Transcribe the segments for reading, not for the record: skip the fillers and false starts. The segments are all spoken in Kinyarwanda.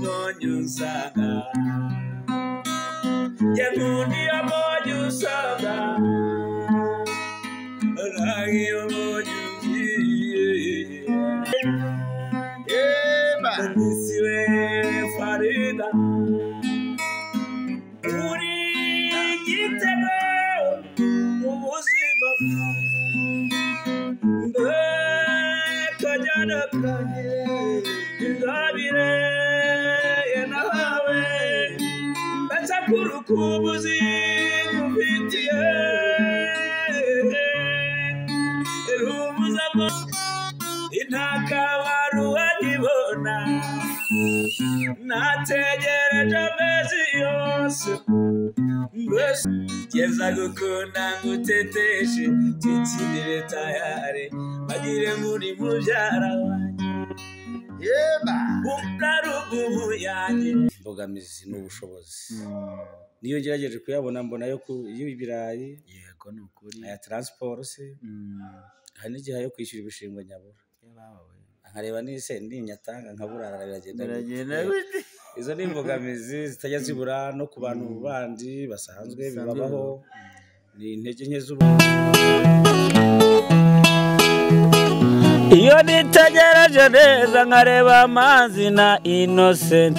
mbonye usanga Yakundi mbonye usanga Ragiyo mbonye Nisiwe Farida Uri gitego ubuzima Kajana kanye Ingabire Yenawe Batakuru kubuzi Kufitiye Rumuzamo Intakawaru wanyibona Nategereje amezi yose Mbese Keza gukunda nguteteshe Titinire tayare Bagire muri mubyara wanjye Yeba Umdarugumu yanjye Mbogamizi n'ubushobozi Niyo ngerageje kuyabona mbona yo y'ibirayi yego nukuri aya transport se hari n'igihe yo kwishyura ibishingwe nyabura nkareba nise ndinyatanga nkaburara biragenda izo ni imbogamizi zitajya zibura no ku bantu bandi basanzwe bibabaho ni intege nke z'umuntu iyo nitegereje neza nkareba amazi na Innocent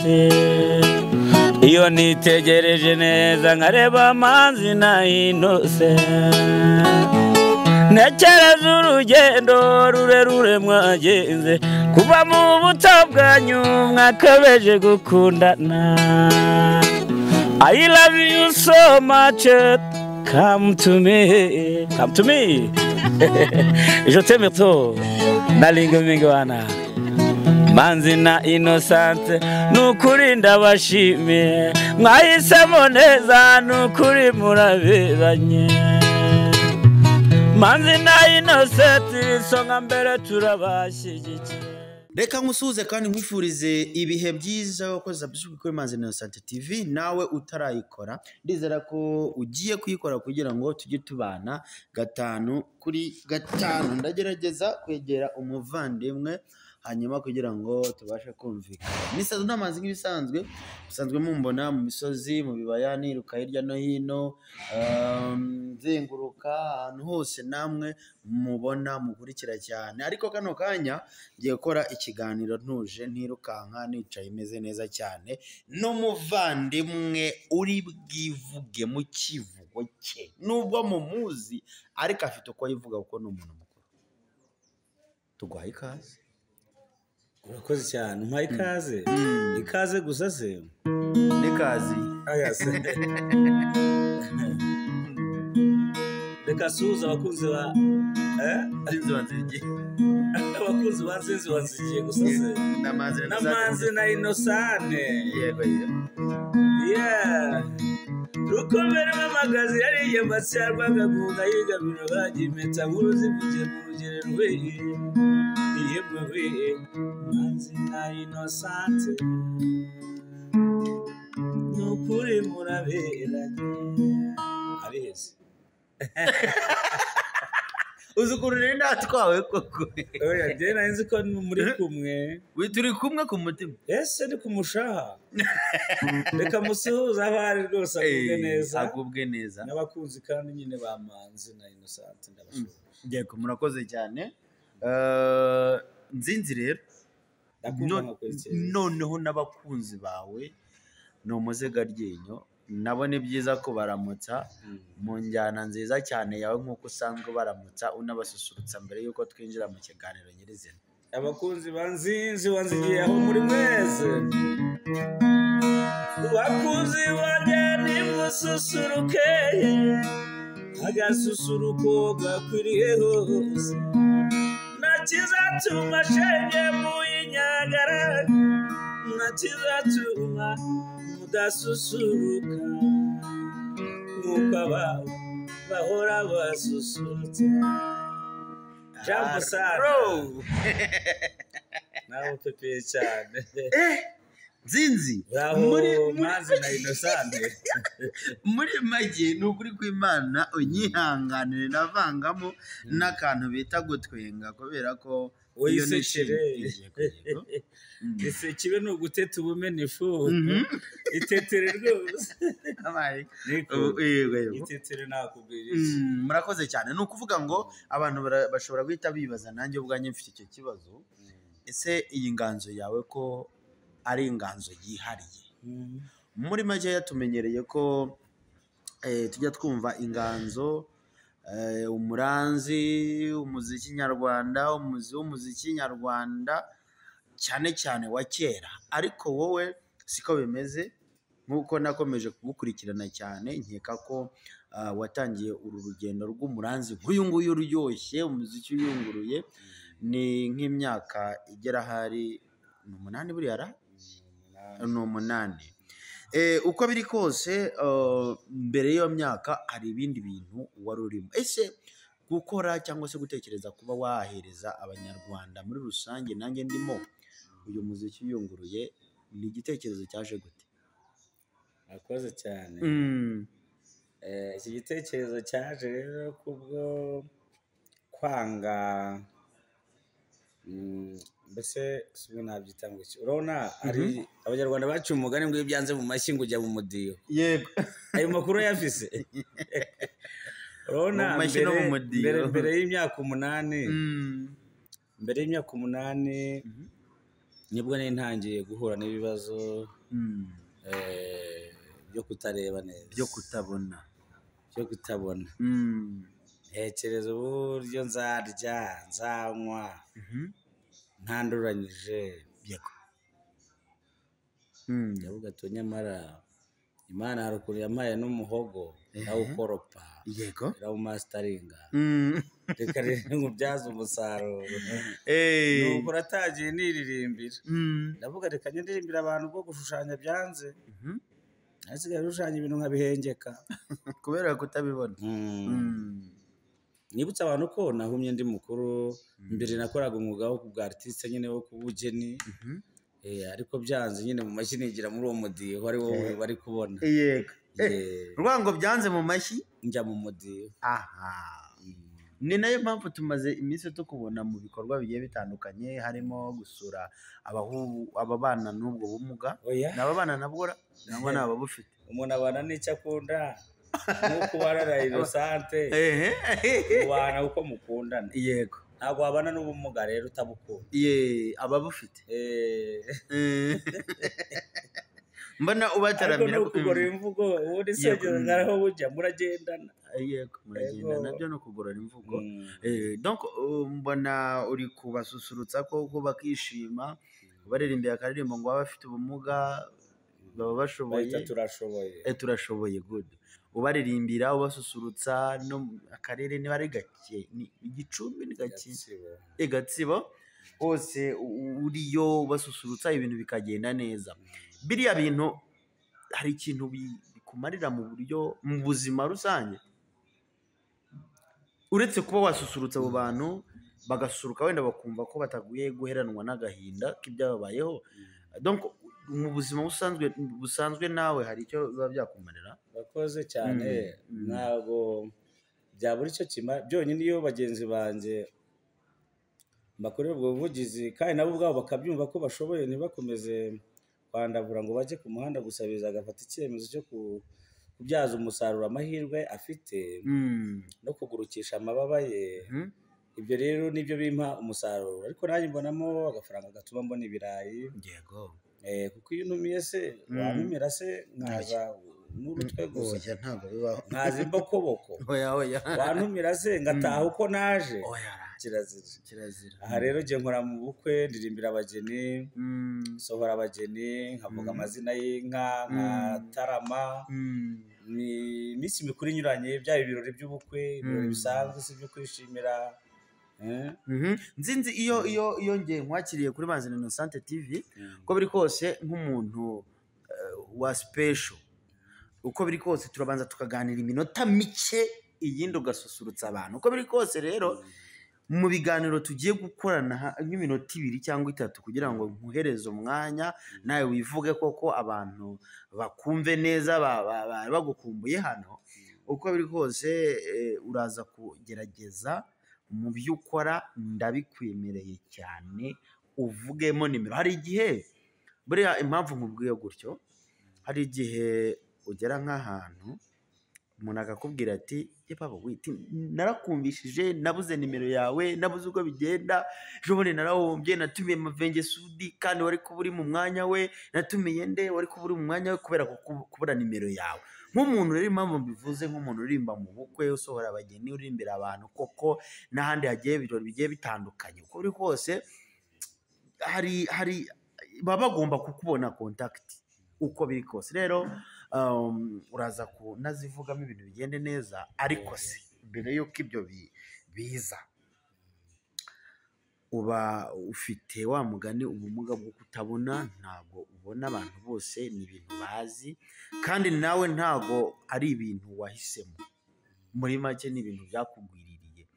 iyo nitegereje neza nkareba amazi na Innocent Nekereza urugendo rurerure mwagenze kuva mu buto bwanyu mwakabeje gukundana I love you so much come to me je t'aime trop nalinga mingi wana Manzi na Innocent nukuri ndabashimiye mwahisemo neza nukuri muraberanye Manzi na Innocent songa mbere turabashyigikiye Reka nkusuze kandi nkwifurize ibihe byiza wakoze by'uko kuri Manzi na Innocent TV nawe utarayikora ndizera ko ugiye kuyikora kugira ngo tujye tubana 5 kuri 5 ndagerageza kwegera umuvandimwe hanyuma kugira ngo tubashe kumvikana nisazo n'amazi nk'ibisanzwe bisanzwe mumbona mu misozi mu bibaya niruka hirya no hino nzenguruka ahantu hose namwe mubona mukurikira cyane ariko kano kanya ngiye gukora ikiganiro ntuje ntirukanka nicaye imeze neza cyane n'umuvandimwe uri bwivuge mu kivugo cye nubwo mumuzi ariko afite uko yivuga kuko ni umuntu mukuru tugwaye ikaze Urakoze cyane umpaye ikaze ikaze gusa se nikazi ayase Reka suza abakunzi ba zinzi wanzigiye abakunzi banzinzi wanzigiye gusa se n'amanzi na Innocent yego yeah rukomere mamagazi yariye masyarwaga guga yigamiro bagimeta nkuru zivuye mu rugero rwe Manzi na Innocent nukuri muraberanye abiheze uzukurire ndatwawe koko oya je nanzi ko muri kumwe turi kumwe ku mutima ese ni kumushaha reka musuhuza abari rwose agubwe neza n'abakunzi kandi nyine ba Manzi na Innocent ndabashobora yego murakoze cyane nzinzi rero noneho n'abakunzi bawe no muzega ryenyo nabone byiza ko baramutsa mu njyana nziza cyane yawe nkuko usanzwe baramutsa unabasusurutsa mbere yuko twinjira mu kiganiro nyirizina abakunzi banzinzi wanzigiye aho muri mwese abakunzi wanjye ni mususuruke agasusuruko gakwiriye hose nakizatuma shenge mu inyagara nakizatuma mudasusuruka nuko abawe bahora basusurutse jambo sana nawe pepe cyane nzinzi muri Manzi na Innocent muri mage n'ukuri kw'Imana unyihanganire navangamo n'akantu bita gutwenga kubera ko wisekere ese kibe no guteta ubumene ifu itetere rwose itetere nakubwira murakoze cyane ni ukuvuga ngo abantu bashobora guhita bibaza nanjye ubwanjye mfite icyo kibazo ese iyi nganzo yawe ko ari inganzo yihariye muri make tumenyereye ko tujya twumva inganzo umuranzi umuziki nyarwanda umuziki nyarwanda cyane cyane wa kera ariko wowe siko bimeze nk'uko nakomeje kugukurikirana cyane nkeka ko watangiye uru rugendo rw'umuranzi nk'uyu nguyu uryoshye umuziki uyunguruye ni nk'imyaka igera hari 8 buriya ni 8 uko biri kose mbere y'iyo myaka hari ibindi bintu wari urimo ese gukora cyangwa se gutekereza kuba wahereza abanyarwanda muri rusange nanjye ndimo uyu muziki uyunguruye ni igitekerezo cyaje gute? Akoze cyane iki gitekerezo cyaje rero kubwo kwanga mbese simwe nabyita ngo iki urabona ari abanyarwanda baciye umugani ngo ibyanze mu mashyi ngo ujya mu mudiyo yego ayo makuru yafise urabona mbere y'imyaka 8 nibwo nari ntangiye guhura n'ibibazo byo kutareba neza byo kutabona ntekereza uburyo nzarya nzanywa ntanduranyije yego ndavuga ati nyamara Imana hari ukuntu yampaye n'umuhogo nawukoropa yego irawumasitaringa reka rero nkubyaze umusaruro nuko ratagiye niririmbira ndavuga reka ndirimbira abantu bwo gushushanya byanze nasigaye rushushanya ibintu nkabihengeka kubera kutabibona nibutse abantu ko nahumye ndi mukuru mbere nakoraga umwuga wo kubwa artiste nyine wo kubugeni ariko byanze nyine mu mashyi nigira muri uwo mudiho ari wowe bari kubona yego rwango byanze mu mashyi njya mu mudiho ni nayo mpamvu tumaze iminsi tukubona mu bikorwa bigiye bitandukanye harimo gusura ababana n'ubwo bumuga n'ababana nabwo nangwa n'ababufite umuntu abana n'icyo akunda nk'uko wararaye sante ubana uko mukundana yego ntabwo wabana n'ubumuga rero utabukunda ababufite mbona ubataramira ariko no kugorora imvugo ubundi sogera ngaraho bujya muragendana yego muragendana nabyo no kugorora imvugo donc mbona uri kubasusurutsa ko bakishima baririmbira akaririmbo ngo baba bafite ubumuga baba bashoboye turashoboye good ubaririmbira ubasusurutsa no akarere niba ari gake ni Gicumbi ni Gatsibo hose uriyo ubasusurutsa ibintu bikagenda neza biriya bintu hari ikintu bikumarira mu buzima rusange uretse kuba wasusurutsa abo bantu bagasuruka wenda bakumva ko bataguye guheranwa n'agahinda k'ibyababayeho donc mu buzima busanzwe nawe hari icyo biba byakumarira bakoze cyane ntabwo byabura icyo kimara byonyine iyo bagenzi banjye bakorera ubwo buvugizi kandi nabo ubwabo bakabyumva ko bashoboye ntibakomeze kwandavura ngo bajye ku muhanda gusabiriza agafata icyemezo cyo kubyaza umusaruro amahirwe afite no kugurukisha amababa ye ibyo rero nibyo bimpa umusaruro ariko nanjye mbonamo agafaranga gatuma mbona ibirayi yego kuko iyo untumiye se wantumira se nkaza n'urutwe gusa ntabwo bibaho nkaza imbokoboko wantumira se ngataha uko naje kirazira aha rero njye nkora mu bukwe ndirimbira abageni sohora abageni nkavuga amazina y'inka nkatarama ni iminsi mikuru inyuranye byaba ibirori by'ubukwe ibirori bisanzwe si byo kwishimira nzinzi iyo ngiye nkwakiriye kuri Manzino Innocent TV uko biri kose nk'umuntu wa special uko biri kose turabanza tukaganira iminota mike iyindi ugasusurutsa abantu uko biri kose rero mu biganiro tugiye gukorana nk'iminota 2 cyangwa 3 kugira ngo nkuhereze umwanya nawe wivuge koko abantu bakumve neza bagukumbuye hano uko biri kose uraza kugerageza mu byo ukora ndabikwemereye cyane uvugemo nimero. Hari igihe buriya impamvu nkubwiye gutyo, hari igihe ugera nk'ahantu umuntu akakubwira ati papa witi narakumvishije nabuze nimero yawe, nabuze uko bigenda, ejo bundi narahombye, natumiye Mavenge Sudi kandi wari kuba uri mu mwanya we, natumiye nde wari kuba uri mu mwanya we kubera kubura nimero yawe. Nk'umuntu rero impamvu mbivuze, nk'umuntu uririmba mu bukwe, usohora abageni, uririmbira abantu koko n'ahandi hagiye ibirori bigiye bitandukanye, uko uri kose hari baba bagomba kukubona contact uko biri kose. Rero uraza kunazivugamo ibintu bigende neza, ariko se mbere y'uko ibyo biza uba ufite wa mugani ubumuga bwo kutabona, ntabwo ubona abantu bose, ni ibintu bazi kandi nawe ntabwo ari ibintu wahisemo, muri make ni ibintu byakugwiririye.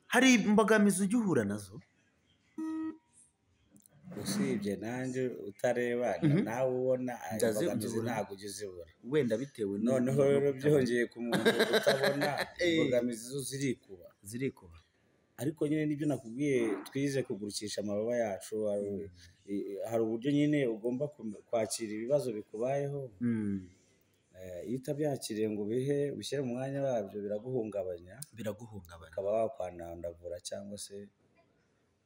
Hari imbogamizi ujya uhura nazo? Usibye nanjye utareba nawe ubona imbogamizi ntabwo ujya uzibura, wenda bitewe noneho rero byongeye ku muntu utabona imbogamizi zo zirikuba. Ariko nyine nibyo nakubwiye, twize kugurukisha amababa yacu. Hari uburyo nyine ugomba kwakira ibibazo bikubayeho. Iyo utabyakiriye ngo ubishyire mu mwanya wabyo biraguhungabanya, ukaba wakwanandavura cyangwa se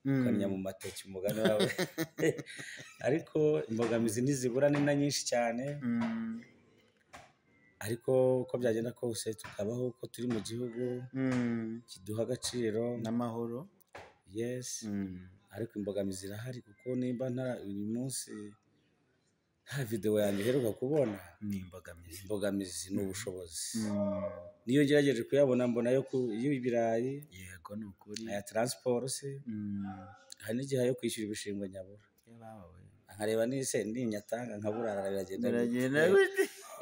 ukanya mu mateke umugani wawe. Ariko imbogamizi ntizibura, ni na nyinshi cyane. Ariko uko byagenda kose tukabaho uko turi mu gihugu kiduha agaciro n'amahoro. Yes. Ariko imbogamizi irahari, kuko nimba uyu munsi nta video yanjye uheruka kubona, ni imbogamizi ni ubushobozi. Niyo ngerageje kuyabona mbona yo y'ibirayi, yego ni ukuri, aya transport se, hari n'igihe yo kwishyura ibishingwe nyabura, nkareba n'ise ndinyatanga nkaburara biragenda.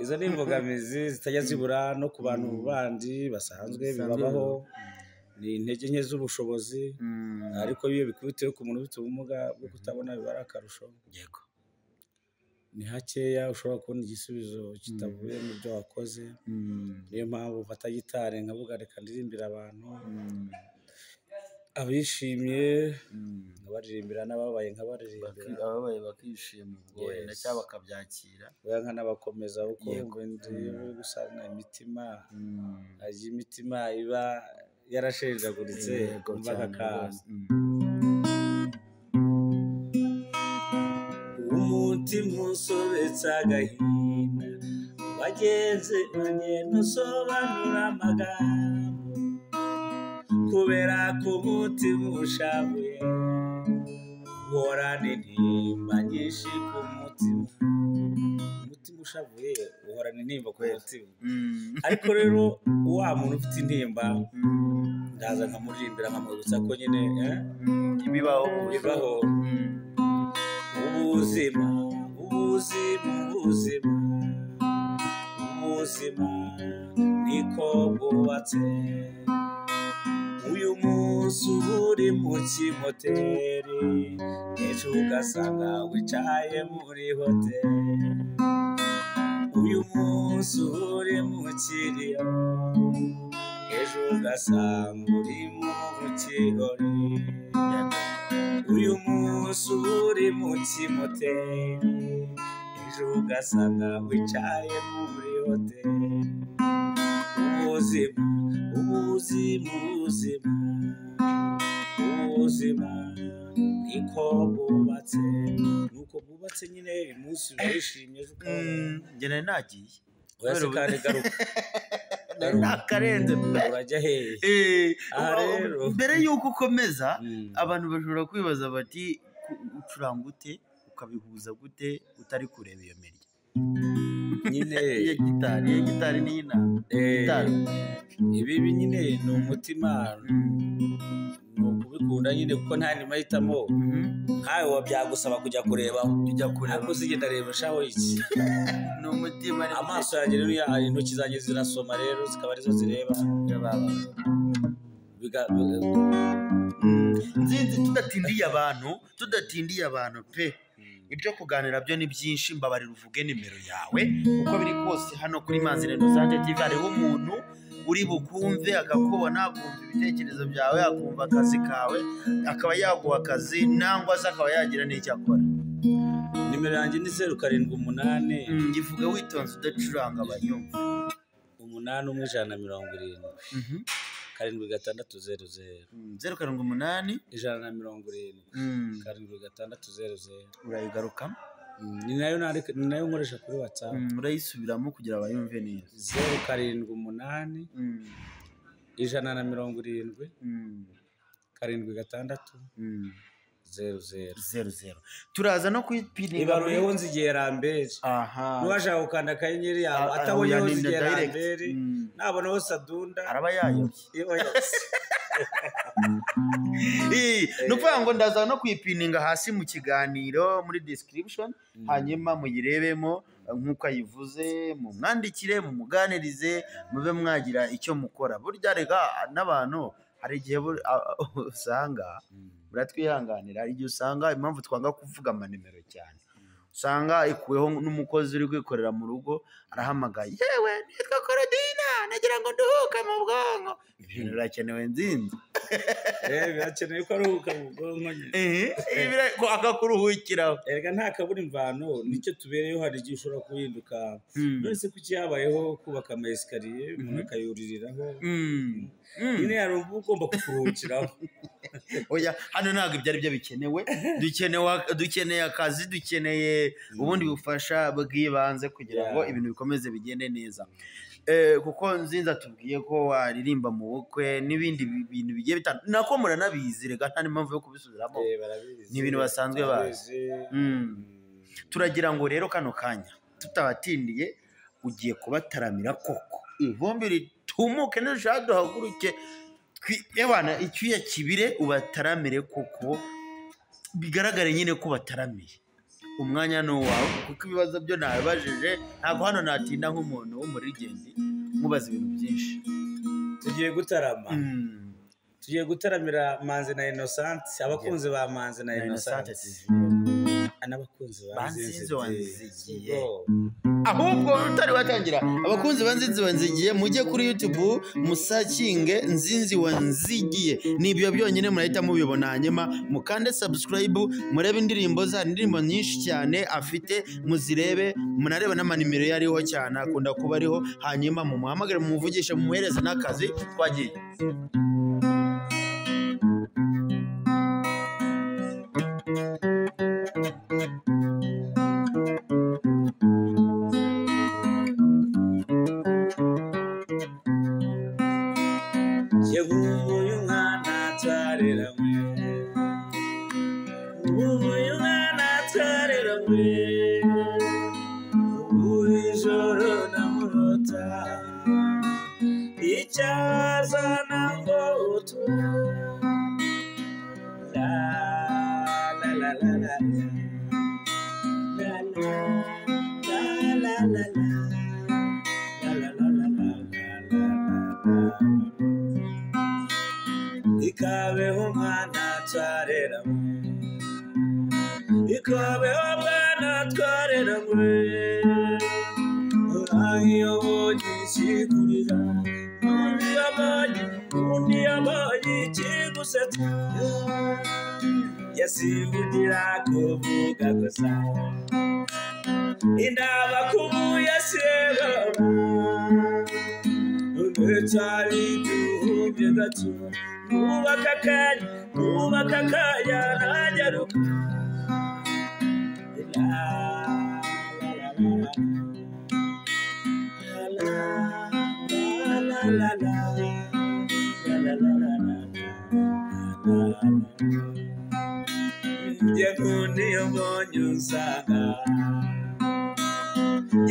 Izo ni imbogamizi zitajya zibura no ku bantu bandi basanzwe bibabaho, ni intege nke z'ubushobozi. Ariko iyo bikubitiwe ku muntu ufite ubumuga bwo kutabona biba ari akarusho. Yego, ni hakeya ushobora kubona igisubizo kitavuye mu byo wakoze. Niyo mpamvu mfata gitari nkavuga reka ndirimbira abantu, abishimye nkabaririmbira, n'ababaye nkabaririmbira, ababaye bakishima ubwo wenda cyangwa bakabyakira, nkanabakomeza kuko ndi gusana imitima, aje imitima iba yarashenjaguritse kumva kakaza. Umutima usobetse agahinda, wagenze ntusobanura amagambo, kubera ko umutima ushavuye, uhorana intimba nyinshi ku mutima. Umutima ushavuye uhorana intimba ku mutima. Ariko rero wa muntu ufite intimba ndaza nkamuririmbira nkamwibutsa ko nyine bibaho ubuzima niko bwubatse. Uyu munsi uba uri mu kimoteri, ejo ugasanga wicaye muri hoteli. Uyu munsi uba uri mu kiriyo, ejo ugasanga uri mu kirori. Uyu munsi uba uri mu kimoteri, ejo ugasanga wicaye muri hoteli. Ubuzima niko bwubatse. Nuko bwubatse nyine, uyu munsi urishimye ejo ukabona. Njye nari nagiye. Wese kandi garuka. Nakarenze urajya hehe? Aha rero mbere y'uko ukomeza, abantu bashobora kwibaza bati ucuranga ute, ukabihuza gute utari kureba iyo mirya? Nyine iyo gitari ni gitari. Ibi nyine ni umutima, ni ukubikunda nyine, kuko nta nyuma ahitamo. Nkawe byagusaba kujya kurebaho, ariko zigenda reba shaho iki. Ni umutima, amaso yanjye rero, intoki zanjye zirasoma rero, zikaba arizo zireba. Nzinzi tudatindiye abantu pe. Ibyo kuganira byo ni byinshi, mbabarira uvuge nimero yawe uko biri kose. Hano kuri Manzi Innocent TV hariho umuntu uri bukumve akakubona akumva ibitekerezo byawe akumva akazi kawe akaba yaguha akazi nangwa se akaba yagira n'icyo akora. Nimero yanjye ni 078 ngivuga witonze udacuranga abanyumva 8 76000 078 760 urayigaruka ni nayo nkoresha kuri WhatsApp urayisubiramo kugira abayumve neza 078 170 7600 turaza no kwipininga ibaruyeho nzigiye Rambere nuwashaka gukanda akanyenyeri yawe atabonyeho nzigiye Rambere nabonaho Sadunda araba yayobye nukuvuga ngo ndaza no kwipininga hasi mu kiganiro muri description hanyuma muyirebemo nkuko ayivuze mu mwandikire mu muganirize mube mwagira icyo mukora. Burya rega n'abantu hari igihe usanga buratwihanganira igihe usanga impamvu twanga kuvuga amanimero cyane usanga ikuweho n'umukozi uri kwikorera mu rugo arahamagaye yewe nitwa Korodina nagira ngo nduhuke mu bwonko ibintu birakenewe nzinzi birakenewe ko aruhuka mu bwonko ko akakuruhukiraho erega nta kabura imvano nicyo tubereyeho hari igihe ushobora kuhinduka none se kuki habayeho kubaka ama esikariye umuntu akayuririraho nyine hari ugomba kukuruhukiraho oya hano ntabwo ibyo ari byo bikenewe dukeneye akazi dukeneye ubundi bufasha bw'ibanze kugira ngo ibintu bikomeze bigende neza kuko nzinza tubwiye ko waririmba mu bukwe n'ibindi bintu bigiye bitandukanye nako muranabizi rega nta n'impamvu yo kubisubiramo ni ibintu basanzwe bazi turagira ngo rero kano kanya tutabatindiye ugiye kubataramira koko ivumbi ritumuke n'ushaka duhaguruke ebana icyuya kibire ubataramire koko bigaragare nyine ko bataramiye umwanya no wawe kuko ibibazo byo nabajije ntabwo hano natinda nk'umuntu w'umurigendi mubaza ibintu byinshi tugiye gutaramira Manzi na Innocent abakunzi ba Manzi na Innocent anabakunzi banzinzi wanzigiye ahubwo utari watangira abakunzi banzinzi wanzigiye mujye kuri YouTube musakinge nzinzi wanzigiye nibyo byonyine murahita mubibona hanyuma mukande subscribe murebe indirimbo nyinshi cyane afite muzirebe munareba n'amanimero yariho cyane akunda kuba ariho hanyuma mumuhamagare mumuvugishe mumuhereze n'akazi twagiye ikabeho mwana twarera ikabeho mwana twarera ahiyo bogisigurira undi yabaye ikigusetsa yasibudira kuvuga gusa indaba kubuye seba ndetari duhubye gato nubaka kanya nanyaruka Yakundi yamonyusaga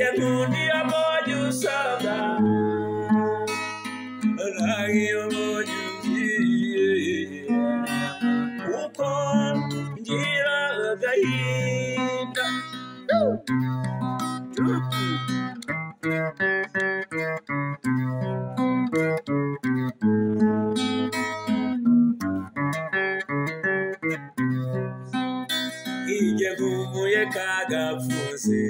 Yakundi yamonyusaga Ragi yamonyusiye Uko ngira agahinda Igumuye kagapfusi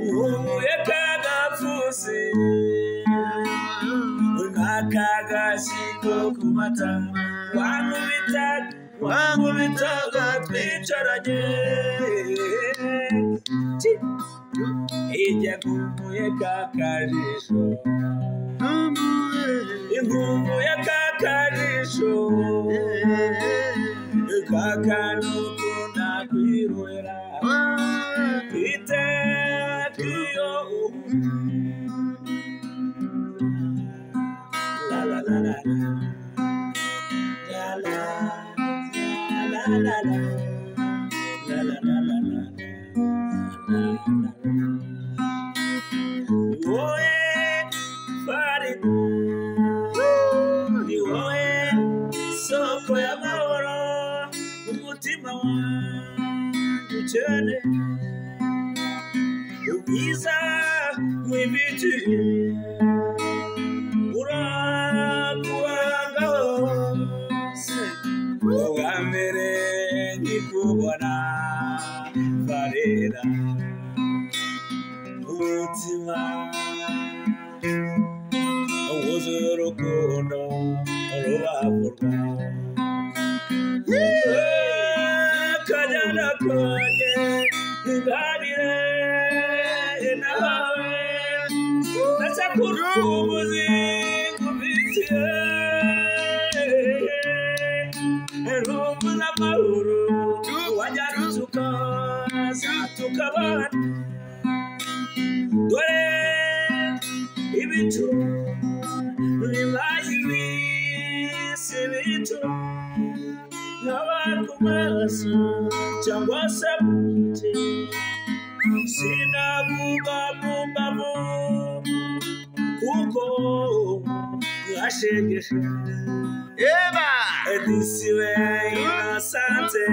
Igumuye kagapfusi agasiko ku matama wankubitaga twicaranye ijya nkumbuye kakajisho inkumbuye kakajisho kakanuko nakwirwera itekiyo la la la la la la la la la la Journey, ubwiza mw'ibiti urakurangaho ubwa mbere nkikubona Farida umutima wuzuye urukundo urubavu rwawe kanyana konye ingabire nawe ndetse kurumuzi kubitiye rumbu n'amahoro wajyaruzuka tukabana dore ibicu bibaye ibisi bicu n'abantu maso cyangwa se muti sinavuga mu mbavu kuko mwashegeshe eba edisiwe inasanze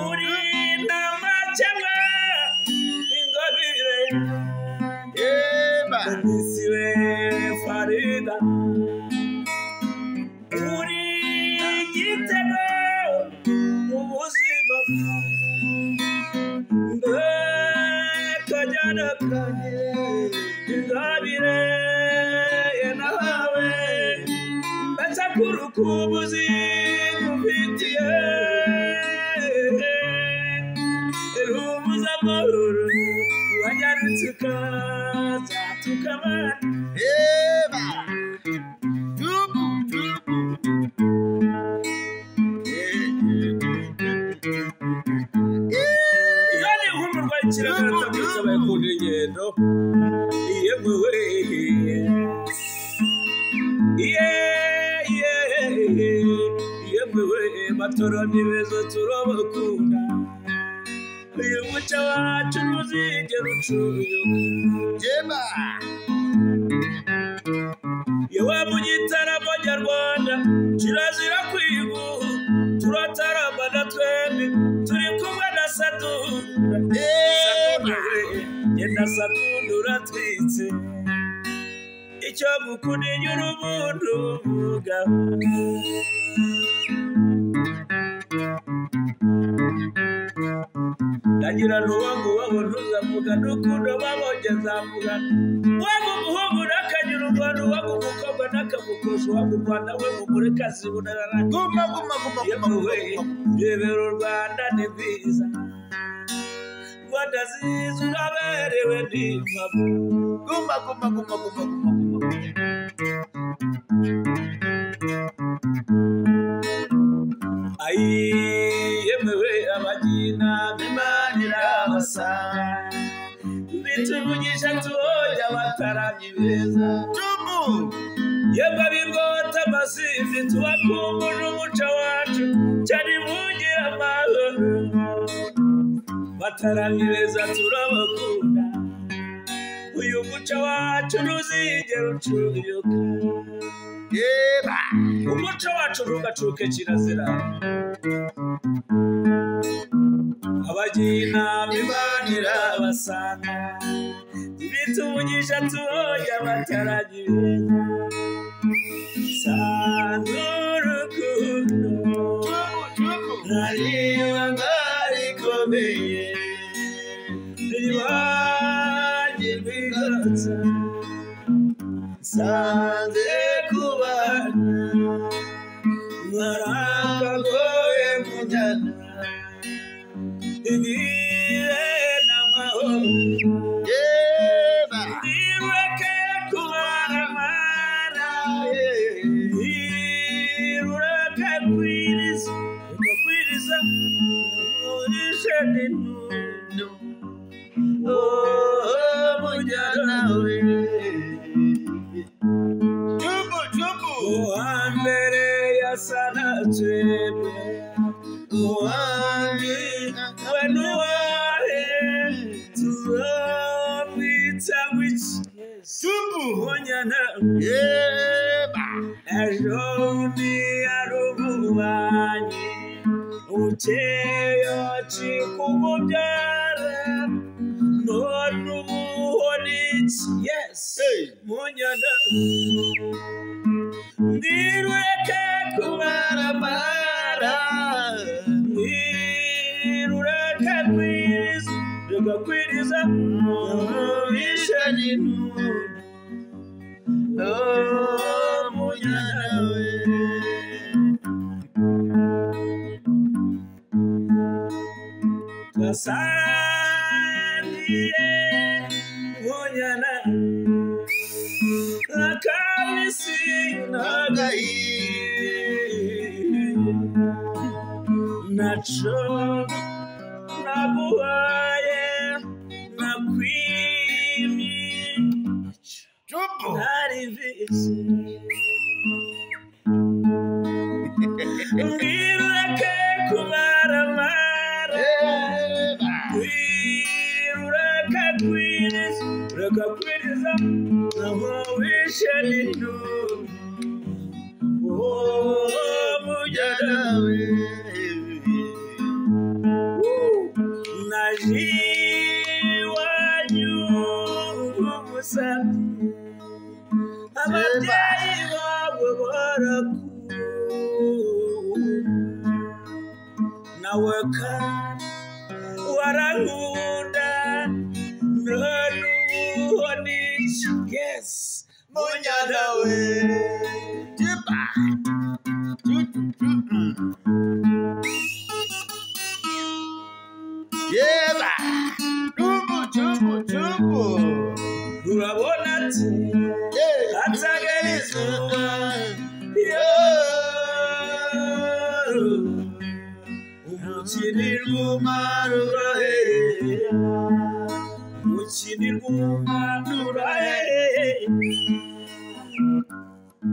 uri n'amakemwa ingabire eba edisiwe Farida uri igitego ubuzima kanyana kanye ingabire nawe mbese kurukubuzi kubitiye rumuza amahoro wajyanutse ukaza tukabana eba kiragatabuza bayikunda ingendo yewe yewe matoroni bezo turabakunda uyu muco wacu ntuzigera ucuyuka jeba yewe mu gitaramo nyarwanda kirazira kwibu turatarambana twembi turi kumwe na Sadunda yenda Sadunda uratwitse icyo gukuninya urubundu vuga ndagira n'uwangu wabo ntuzavuga n'ukundo babongeza avuga wangu umuhungu n'akanyura urwanda wangu umukobwa n'akamukosha wangu u Rwanda we mumurekazi bunarara guma rebera u Rwanda ni rwiza Rwanda ziza uraberewe n'impamo guma yemewe abagina bimanira basa bituvugisha tuhoja bataramye beza tubu yemba bingota amasizi tubakumbura umuco wacu cyane mugira amahoro bataramye beza turabakunda uyu muco wacu ntuzigera ucuyuka yeba umuco wacu ntugacuke kirazira abagina bibanira basanga bituvugisha tuhoja bataranye sanga urukundo nariba ngarikomeye ntiwagirwe igatsa sanze kubana marakagoye munyana igire n'amahoro yeba ireke kubana mara ireke kwiriza urishe n'intuno munyana we uwambere yasana twebwe uwandi wenuwahe tuzomwita wiki munyana yeba ejo ni arububanyi uteyo chikumubyara none ubuhoniki yes munyana ndirweke kubaramara ndirweke kwiriza bishe n'intuno munyana we twasangiye munyana nakabisi nagahiye naco naguhaye nakwimye ntari visi ngireke kumaramara wireke kwiriza naho wishe n'intuno munyana we naji wanyu umusazi ababyeyi bawe nawe kandi warankunda none ubuhoniki yes munyana we yeba chubu urabona ati atagerizo umukini rw'umarura umukini rw'umarura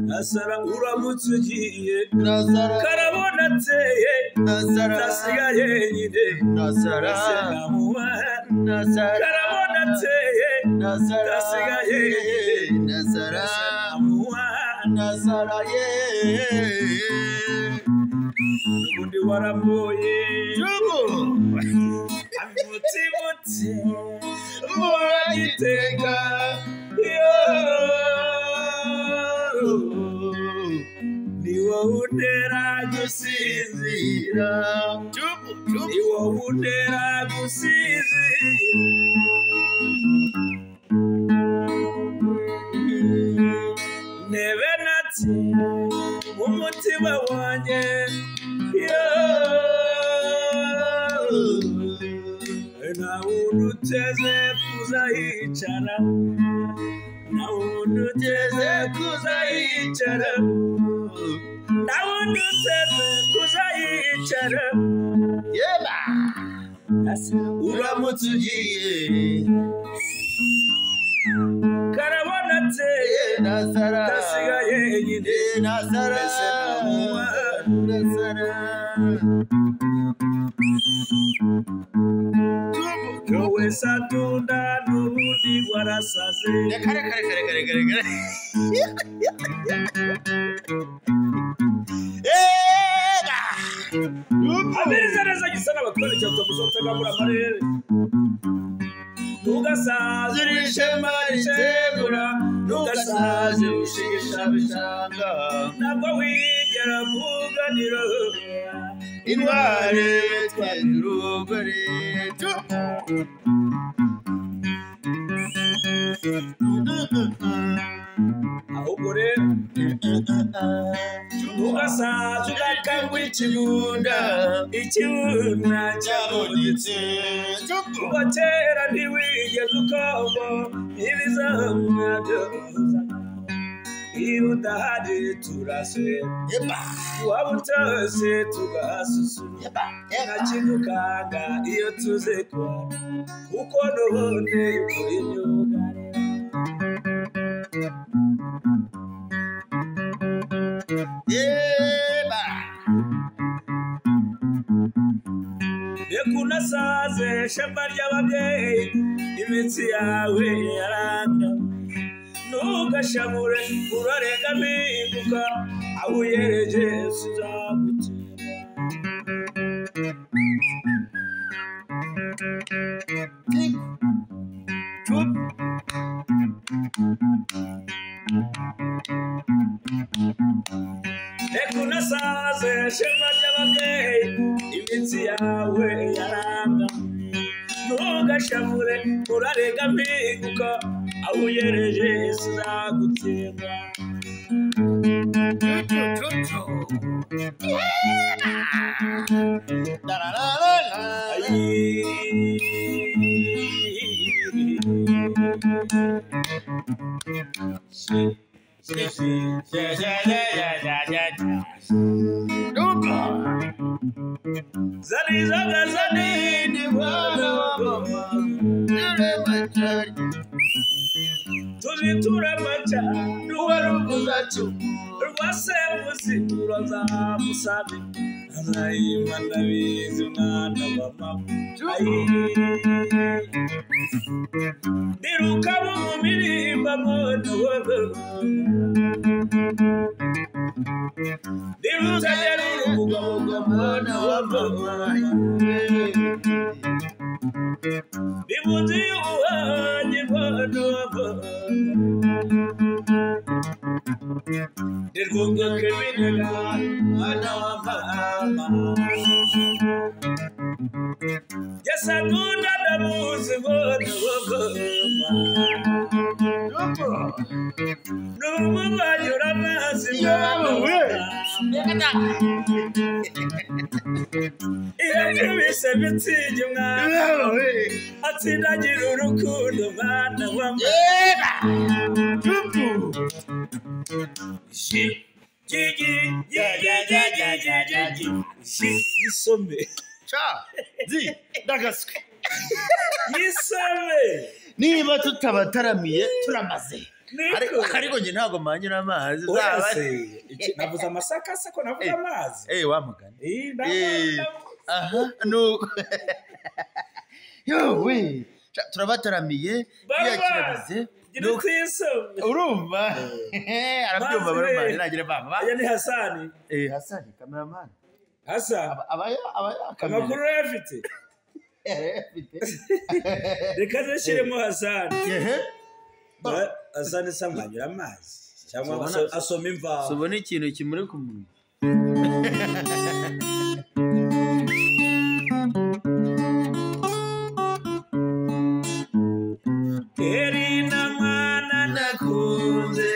nasara uramutse ugiye karabona ateye ndasigaye nyine nasara karabona ateye ndasigaye nasara ye ubundi waramboye muti muragiteka ni wowe untera gusinzira ni wowe untera gusinzira nebe nati umutima wanjye nta wundi uteze kuzahicara nta wundi uteze kuzahicara nta wundi uteze kuzahicara yeba uramutse ugiye karabona ateye ndasigaye nyine nasara wowe satunda n'ubundi warasaze kare abiriza neza gisa n'abatwara cyangwa kuzotagabura amarere ntugasaze urishema risegura ntugasaze ushigisha bishanga ntabwo wigera muganira intware twari urugore ahubwo rero ugasaza ugakangwa ikibunda cyabonetse kuko kera ntiwigeze ukombo ibizamwa byose iyo udahari turaswe waba utose tugasusuma nta kidukanga iyo tuze kora kuko n'ubundi uri myugariro reka unasaze shema ry'ababyeyi imitsi yawe yaranga ntugashamure urarenga mpinduka aho uyereje reka unasaze shema ry'ababyeyi imitsi yawe yaranga ntugashamure urarenga mpinduka aho uyereje sizagutsemba zanizaga zanini mwana wa mama tuzitura amaca n'uwaruguzacu rwasemuzi uroza musabe azayima ndabizi mwana wa mama ndiruka mu mirimba mwana wa ndirutagera urugabo mwana wa mama ndibuzi uwanye mwana wa mama ndirwunga kebinega mwana wa mama yasadunda ndabuzi mwana wa mama n'umubanyura amazi mwana wa mama irakubise mitsingi mwana atsindagira urukundo mwana wa mama yisome ndagaswe yisome niba tutabataramiye turamaze ariko njye ntabwo manyura amazi navuze amasaka se ko navuze amazi wamugana aha nuko yowe turabataramiye tuyakirabize urumva arabyumva barumva nagira bamba aya ni Hasani Hasani cameraman abaya amakuru yafite reka zashiremo Hasani Hasani samanyura amazi cyangwa asoma imva sobone ikintu kimuri ku munwa Erina mwana nakunze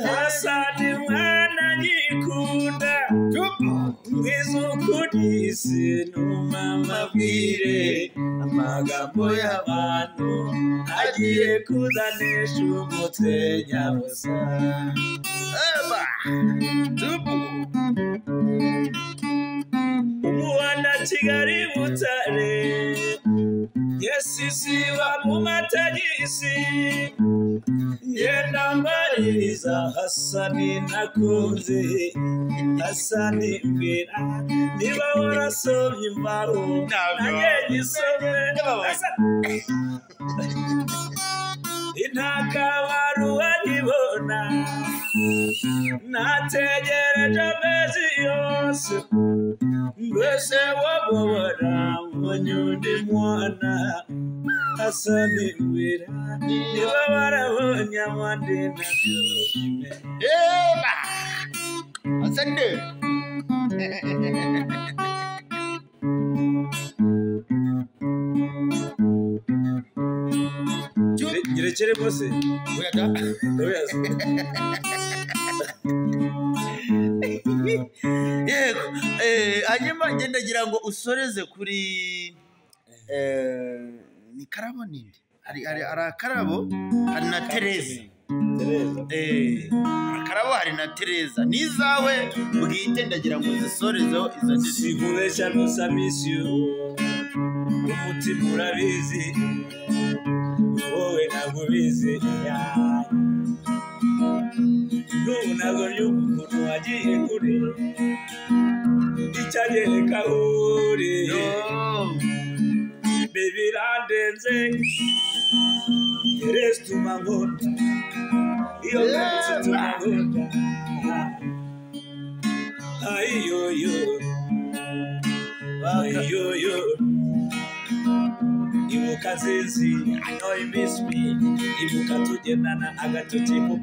Hasani mwana nyikunda ngizukudisi numama bwire amagambo y'abantu agiye kuzanisha umutwe nyabusa umuhanda Kigali Butare yesisiba mu matagisi yenda mbaririza Hasani nakunze Hasani mbira niba warasomye imbaho nanjye gisome intakabaru wanyibona nategereje amezi yose mbese wabobora unyundi mwana Hasani mbira niba warabonye amande nabyo Hasani gira turekere bose yego hanyuma ngendagira ngo usoreze kuri ni karabo ninde hari akarabo hari na Tereza akarabo hari na Tereza nizawe bwite ndagira ngo zisorezeho izo sigubeshya nusamisiyo umutima urabizi wowe ntabwo ubizi n'ubu ntabwo ry'ukuntu wagiye kure icyanyereka uri birandenze Tereza utuma nkunda iyo ngarutse utuma nkunda ayiyoyo ayiyoyo ibuka zizi I know you miss me ibuka tugendana agatoki mu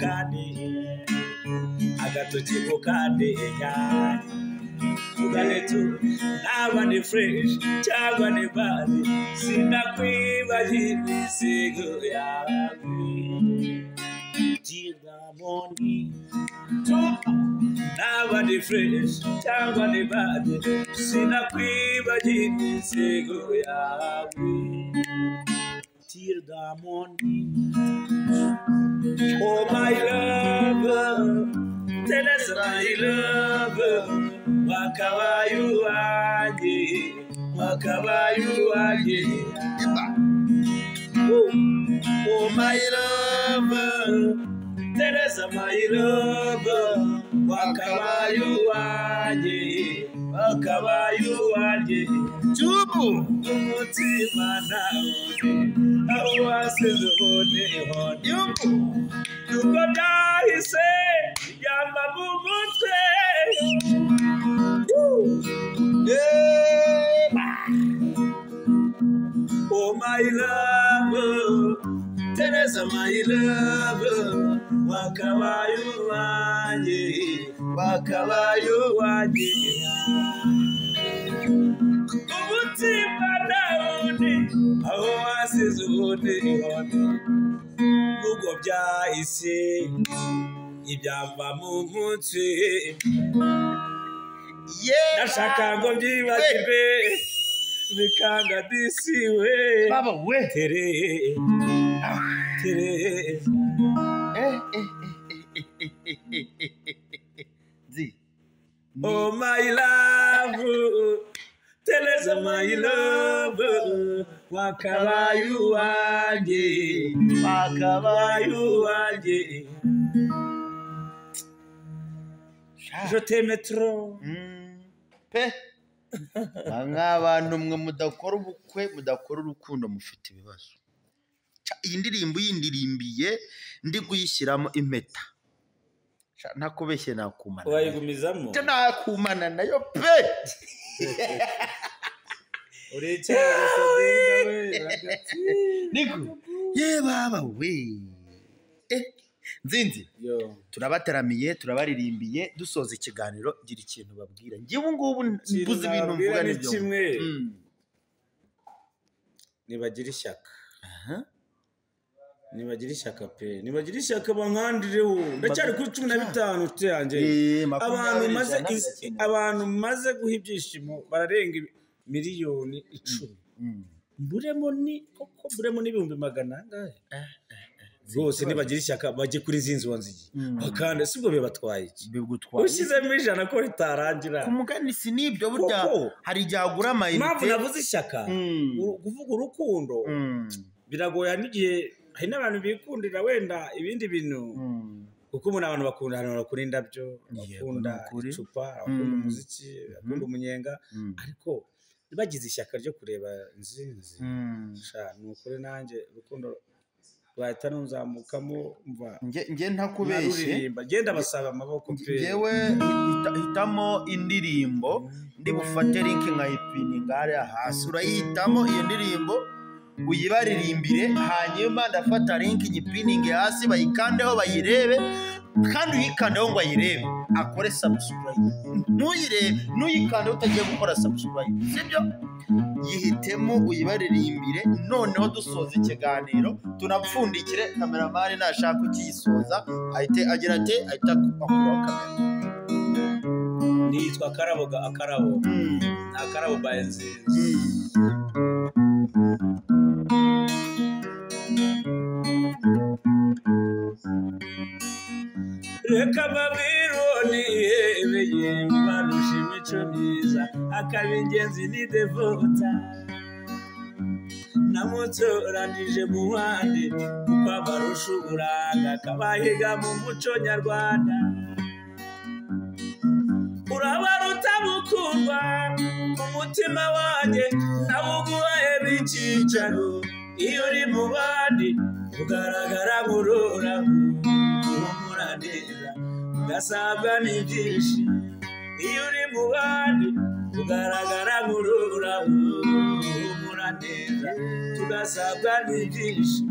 kandi tugane tu naba ni fresh cyangwa ni bad sinakwibagirwa isigo yawe Tiramoni naba ni fresh cyangwa ni bad sinakwibagirwa isigo yawe Tiramoni oh my love Tereza my love wakabayu wanjye oh my love Tereza my love wakabayu wanjye Chubu umutima nawe aho wasize hone nuko byahise yamba mu mutwe oh my love Tereza my love wakabayu wanjye umutima nawe aho wasize hone nuko byahise ibyamba mu mutwe nashaka ngo byibagirwe bikanga disiwe baba we Tereza oh my love Tereza my love wakabayu wanjye je t'aime trop pe nk'abantu mwe mudakora ubukwe mudakora urukundo mufite ibibazo iyi ndirimbo yindirimbiye ndi guyishyiramo impeta ntakubeshye nakumana wayigumizamo nakumana nayo pe uricyari sadinga niko ye baba we nzinzi turabataramiye turabaririmbiye dusoza ikiganiro gira ikintu babwira ngiye ubu ngubu mbuze ibintu mvuga n'ibyo kimwe nibagira ishyaka nibagira ishyaka pe nibagira ishyaka bankandireho ndacyari kuri 15 tuyanjye abantu maze guha ibyishimo bararenga miliyoni 10 mburemo n'ibihumbi magana angahe rwose nibagira ishyaka bajye kuri zinzi wanziye bakanda sibwo bibatwaye iki ushyizemo ijana ko ritarangira ku mugani si nibyo burya hari ibyagura amayinite mpamvu navuze ishyaka kuvuga urukundo biragoye n'igihe hari n'abantu bikundira wenda ibindi bintu kuko umuntu abantu bakunda indabyo bakunda icupa bakunda umuziki bakunda umunyenga ariko bagize ishyaka ryo kureba nzinzi ni ukuri nanjye urukundo bahita nuzamukamo mva nge ntakubeshye genda basaba amaboko pe yewe hitamo indirimbo ndi bufate link nkayipininga hariya hasi urayihitamo iyo ndirimbo uyibaririmbire hanyuma ndafata link nyipininge hasi bayikandeho bayirebe kandi uyikandeho ngo ayirebe akore subscribe. Nuyikande utagiye gukora subscribe, sibyo? Yihitemo uyibaririmbire, noneho dusoza ikiganiro tunapfundikire. Kameramani nashaka ukiyisoza ahite agira ati ahita akuraho kamera. Nitwa Akarabo Akarabo by Nziza. Reka babironi ebeye barusha imico myiza, akaba ingenzi ni devota. Namutoranije mu bandi kuko abarusha uburanga, akabahiga mu muco nyarwanda. Urabaruta mukundwa mu mutima wanjye, nawe uguhaye b'icyicaro. Iyo uri mu bandi ugaragara nk'ururabo, uhumura neza ugasabwa n'ibyinshi. Iyo uri mu bandi ugaragara nk'ururabo, uhumura neza tugasabwa n'ibyinshi.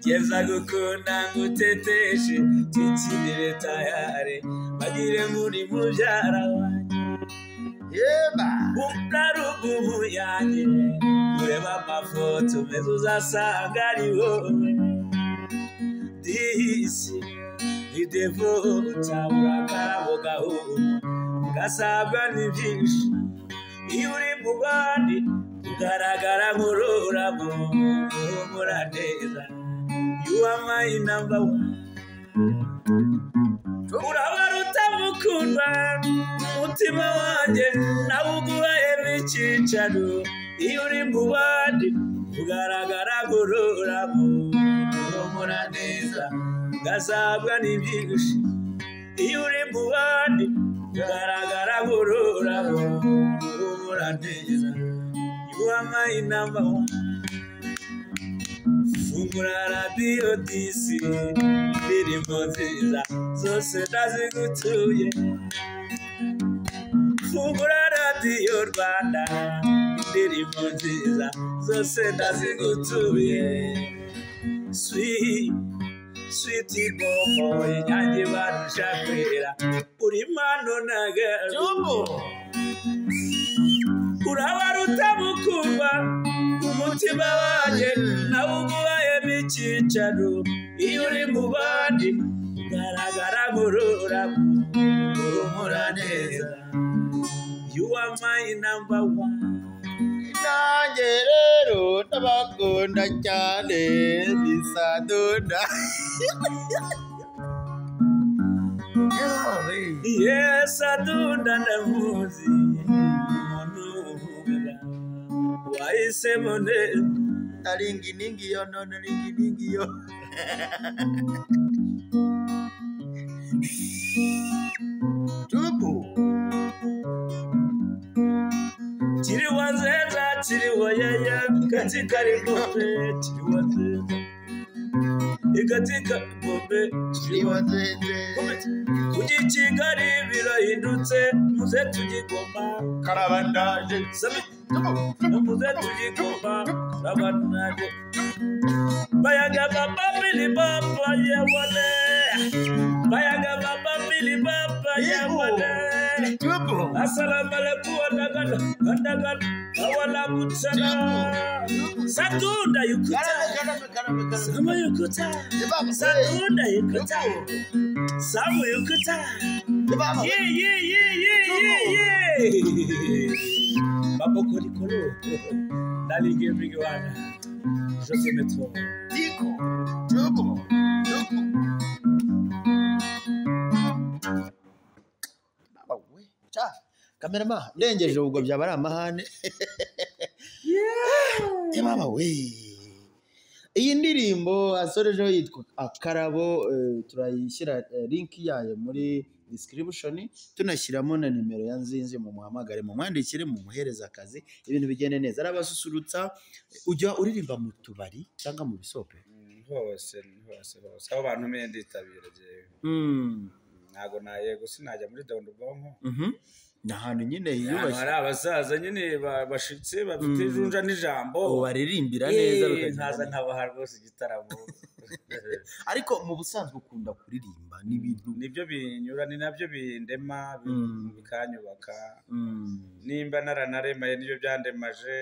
Geza gukunda nguteteshe tikinire tayare, bagire muri mubyara wanjye. Yeba Umurarugumu yanjye, ureba amafoto meza uzasanga ari wowe. Disi idevota Akarabo gahuma, ugasabwa n'ibyinshi. Iyo uri mu bandi ugaragara nk'ururabo, uhumura neza. You are my number one. Urabaruta mukundwa umutima wanjye, nawe uguhaye b'icyicaro. Iyo uri mu bandi ugaragara nk'ururabo, uhumura neza ugasabwa n'ibyinshi. Iyo uri mu bandi ugaragara nk'ururabo, uhumura neza. You are my number one. Fungura radiyo disi, indirimbo nziza zose ndazigutuye. Fungura radiyo Rwanda, indirimbo nziza zose ndazigutuye. Sweet bobo inyange barusha kwera, uri mano nagarubu. Urabaruta mukundwa umutima wanjye, nawe uguhaye b'icyicaro. Iyo uri mu bandi ugaragara nk'ururabo, uhumura neza. You are my number one. nanjye rero ndabakunda cyane bisadunda. Yes, Adunda ndamuzi, umuntu uvuga wahisemo neza. Naringiningiyo none ringiningiyo. Tubu Chiriwa nzeza, chiriwa yaya, katika rikombe, chiriwa nzeza. Ikatika bombe, chiriwa nzeze. Uji Kigali birahindutse, muze tugigoma. Karabandaje. Sabi, muze tugigoma, karabandaje. Bayaga baba bili baba yewale. Bayaga baba bili baba yewale. Assalamu alaikum andagala awala mutsana. Satunda yukuta. Sama yukuta. Satunda yukuta. Samu yukuta. Yeah. Babo korikolo. Dalige bigwana. Jose Metro. Diko. Tubu. Baba we. Cha. Kamerama ndengeje ubwo byaba ari amahane. Baba we. Iyi ndirimbo asorejeho yitwa Akarabo, turayishyira link yayo muri description, tunashyiramo na nimero ya Nzinzi, mu muhamagare mu mwandikire mu muhereza akazi, ibintu bigende neza. Arabasusurutsa. Ujya uririmba mu tubari cyangwa mu bisope? Hose aho abantu mende itabira je. Ntago naye gusa najya muri dondo bwonko. ahantu nyine ahantu hiyubashye hari abasaza nyine bashitse bafite ijunja n'ijambo baririmbira neza nkaza nkabaha rwose igitaramo. ariko mu busanzwe ukunda kuririmba n'ibintu nibyo binyura, ni nabyo bindema bikanyubaka. nimba naranaremaye nibyo byandemaje.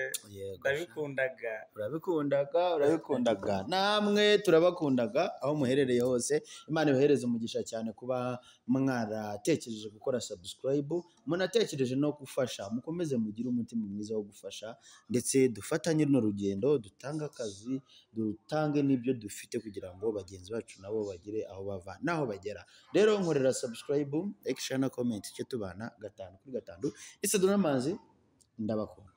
urabikundaga namwe turabakundaga aho muherereye hose. Imana ibahereze umugisha cyane kuba mwaratekereje gukora subscribe, munatekereje no gufasha. Mukomeze mugire umutima mwiza wo gufasha, ndetse dufatanye runo rugendo, dutange akazi, dutange n'ibyo dufite kugira ngo bagenzi bacu nabo bagire aho bava n'aho bagera. Rero nkorera subscribe, like, share na comment, icyo tubana 5 kuri 5. Ese Donamazi ndabakunda.